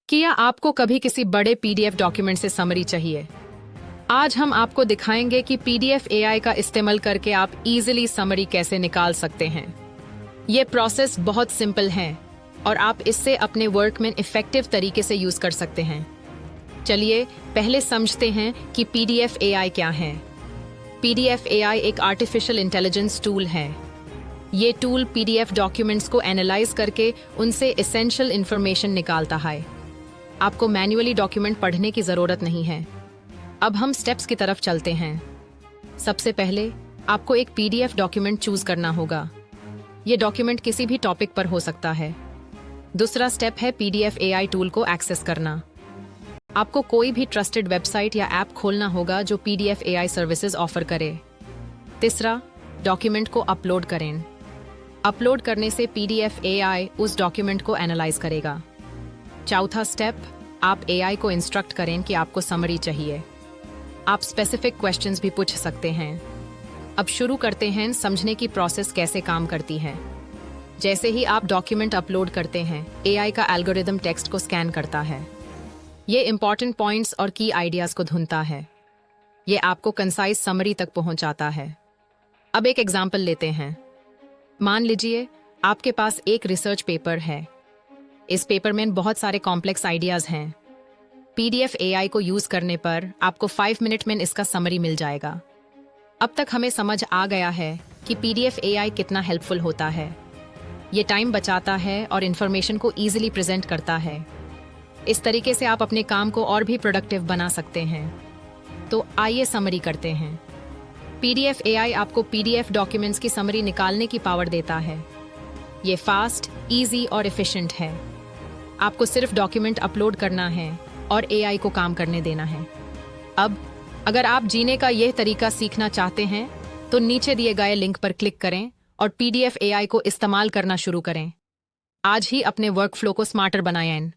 क्या आपको कभी किसी बड़े पीडीएफ डॉक्यूमेंट से समरी चाहिए? आज हम आपको दिखाएंगे कि पीडीएफ एआई का इस्तेमाल करके आप इजीली समरी कैसे निकाल सकते हैं। ये प्रोसेस बहुत सिंपल है और आप इससे अपने वर्क में इफेक्टिव तरीके से यूज कर सकते हैं। चलिए पहले समझते हैं कि पीडीएफ एआई क्या है। पीडीएफ एआई एक आर्टिफिशियल इंटेलिजेंस टूल है। ये टूल पीडीएफ डॉक्यूमेंट्स को एनालाइज करके उनसे एसेंशियल इंफॉर्मेशन निकालता है। आपको मैन्युअली डॉक्यूमेंट पढ़ने की ज़रूरत नहीं है। अब हम स्टेप्स की तरफ चलते हैं। सबसे पहले आपको एक पीडीएफ डॉक्यूमेंट चूज करना होगा। ये डॉक्यूमेंट किसी भी टॉपिक पर हो सकता है। दूसरा स्टेप है पीडीएफ एआई टूल को एक्सेस करना। आपको कोई भी ट्रस्टेड वेबसाइट या ऐप खोलना होगा जो पीडीएफ एआई सर्विसेज ऑफर करे। तीसरा, डॉक्यूमेंट को अपलोड करें। अपलोड करने से पीडीएफ एआई उस डॉक्यूमेंट को एनालाइज करेगा। चौथा स्टेप, आप एआई को इंस्ट्रक्ट करें कि आपको समरी चाहिए। आप स्पेसिफिक क्वेश्चंस भी पूछ सकते हैं। अब शुरू करते हैं समझने की प्रोसेस कैसे काम करती है। जैसे ही आप डॉक्यूमेंट अपलोड करते हैं, एआई का एल्गोरिदम टेक्स्ट को स्कैन करता है। ये इंपॉर्टेंट पॉइंट्स और की आइडियाज को ढूंढता है। ये आपको कंसाइज समरी तक पहुंचाता है। अब एक एग्जाम्पल लेते हैं। मान लीजिए आपके पास एक रिसर्च पेपर है। इस पेपर में बहुत सारे कॉम्प्लेक्स आइडियाज हैं। पीडीएफ एआई को यूज करने पर आपको 5 मिनट में इसका समरी मिल जाएगा। अब तक हमें समझ आ गया है कि पीडीएफ एआई कितना हेल्पफुल होता है। ये टाइम बचाता है और इन्फॉर्मेशन को इजीली प्रेजेंट करता है। इस तरीके से आप अपने काम को और भी प्रोडक्टिव बना सकते हैं। तो आइए समरी करते हैं। पीडीएफ एआई आपको पीडीएफ डॉक्यूमेंट्स की समरी निकालने की पावर देता है। ये फास्ट, इजी और एफिशिएंट है। आपको सिर्फ डॉक्यूमेंट अपलोड करना है और एआई को काम करने देना है। अब अगर आप जीने का यह तरीका सीखना चाहते हैं तो नीचे दिए गए लिंक पर क्लिक करें और पीडीएफ एआई को इस्तेमाल करना शुरू करें। आज ही अपने वर्कफ्लो को स्मार्टर बनाएं।